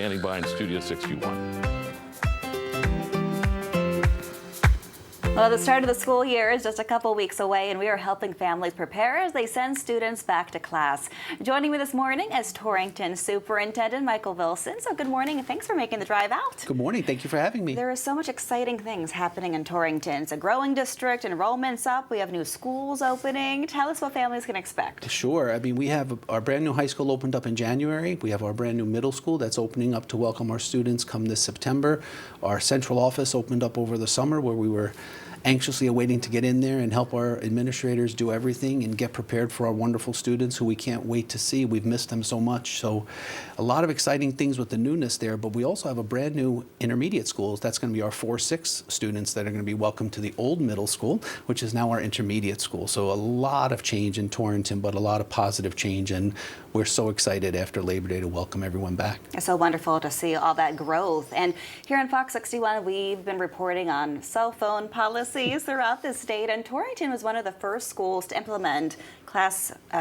Standing by in Studio 6Q1. Well, the start of the school year is just a couple weeks away, and we are helping families prepare as they send students back to class. Joining me this morning is Torrington Superintendent Michael Wilson. So good morning, and thanks for making the drive out. Good morning. Thank you for having me. There are so much exciting things happening in Torrington. It's a growing district, enrollment's up, we have new schools opening. Tell us what families can expect. Sure. I mean, we have our brand new high school opened up in January. We have our brand new middle school that's opening up to welcome our students come this September. Our central office opened up over the summer, where we were anxiously awaiting to get in there and help our administrators do everything and get prepared for our wonderful students who we can't wait to see. We've missed them so much. So a lot of exciting things with the newness there, but we also have a brand new intermediate school. That's going to be our 4-6 students that are going to be welcome to the old middle school, which is now our intermediate school. So a lot of change in Torrington, but a lot of positive change, and we're so excited after Labor Day to welcome everyone back. It's so wonderful to see all that growth. And here on Fox 61, we've been reporting on cell phone policies throughout the state, and Torrington was one of the first schools to implement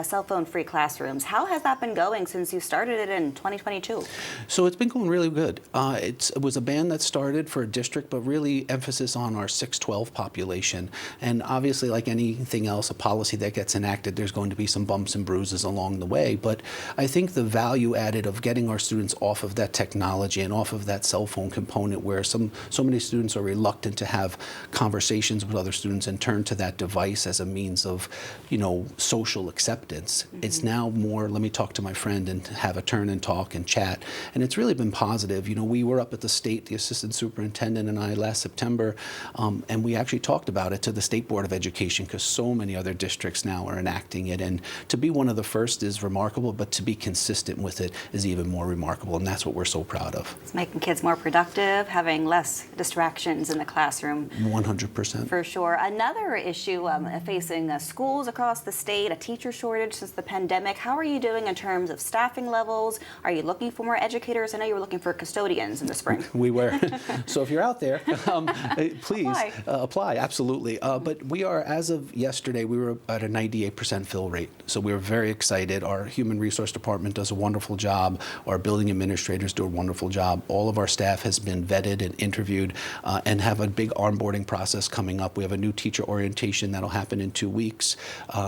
cell phone-free classrooms. How has that been going since you started it in 2022? So it's been going really good. It was a ban that started for a district, but really emphasis on our 6-12 population. And obviously, like anything else, a policy that gets enacted, there's going to be some bumps and bruises along the way. But I think the value added of getting our students off of that technology and off of that cell phone component, where so many students are reluctant to have conversations with other students and turn to that device as a means of, social acceptance. Mm-hmm. It's now more, let me talk to my friend and have a turn and talk and chat. And it's really been positive. We were up at the state, the assistant superintendent and I, last September, and we actually talked about it to the State Board of Education, because so many other districts now are enacting it. And to be one of the first is remarkable, but to be consistent with it is even more remarkable. And that's what we're so proud of. It's making kids more productive, having less distractions in the classroom. 100%. For sure. Another issue facing schools across the state, a teacher shortage since the pandemic. How are you doing in terms of staffing levels? Are you looking for more educators? I know you were looking for custodians in the spring. We were. So if you're out there, please apply. Absolutely. But we are, as of yesterday, we were at a 98% fill rate. So we were very excited. Our human resource department does a wonderful job. Our building administrators do a wonderful job. All of our staff has been vetted and interviewed and have a big onboarding process coming up. We have a new teacher orientation that'll happen in 2 weeks.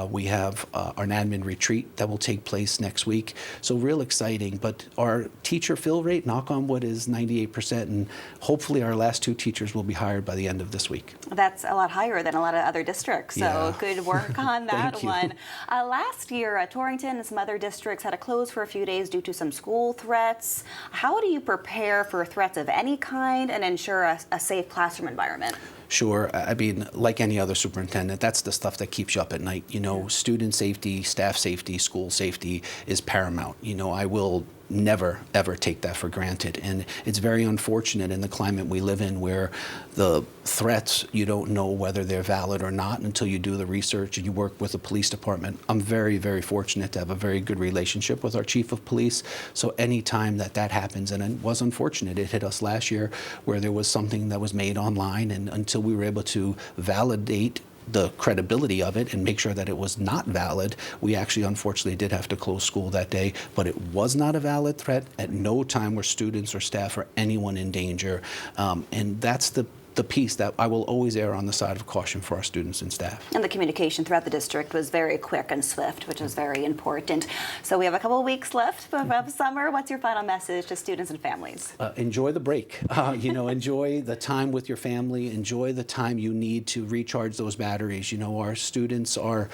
We have our admin retreat that will take place next week. So real exciting. But our teacher fill rate, knock on wood, is 98%. And hopefully our last 2 teachers will be hired by the end of this week. That's a lot higher than a lot of other districts. So yeah. Good work on that Thank you. one. Last year, Torrington and some other districts had to close for a few days due to some school threats. How do you prepare for threats of any kind and ensure a safe classroom environment? Sure. I mean, like any other superintendent, that's the stuff that keeps you up at night. Student safety, staff safety, school safety is paramount. I will never, ever take that for granted. And it's very unfortunate in the climate we live in, where the threats, you don't know whether they're valid or not until you do the research and you work with the police department. I'm very, very fortunate to have a very good relationship with our chief of police. So anytime that happens, and it was unfortunate, it hit us last year where there was something that was made online, and until we were able to validate the credibility of it and make sure that it was not valid, we actually unfortunately did have to close school that day. But it was not a valid threat. At no time were students or staff or anyone in danger. And that's the piece that I will always err on the side of caution for our students and staff. And the communication throughout the district was very quick and swift, which is very important. So we have a couple of weeks left of summer. What's your final message to students and families? Enjoy the break. Enjoy the time with your family. Enjoy the time you need to recharge those batteries. Our students are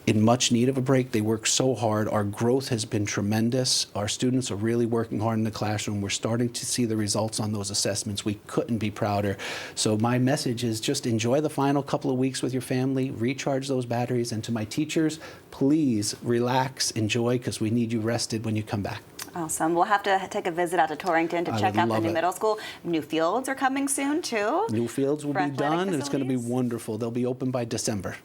in much need of a break. They work so hard. Our growth has been tremendous. Our students are really working hard in the classroom. We're starting to see the results on those assessments. We couldn't be prouder. So my message is just enjoy the final couple of weeks with your family, recharge those batteries, and to my teachers, please relax, enjoy, because we need you rested when you come back. Awesome. We'll have to take a visit out to Torrington to check out the new middle school. New fields are coming soon, too. New fields will be done, and it's going to be wonderful. They'll be open by December.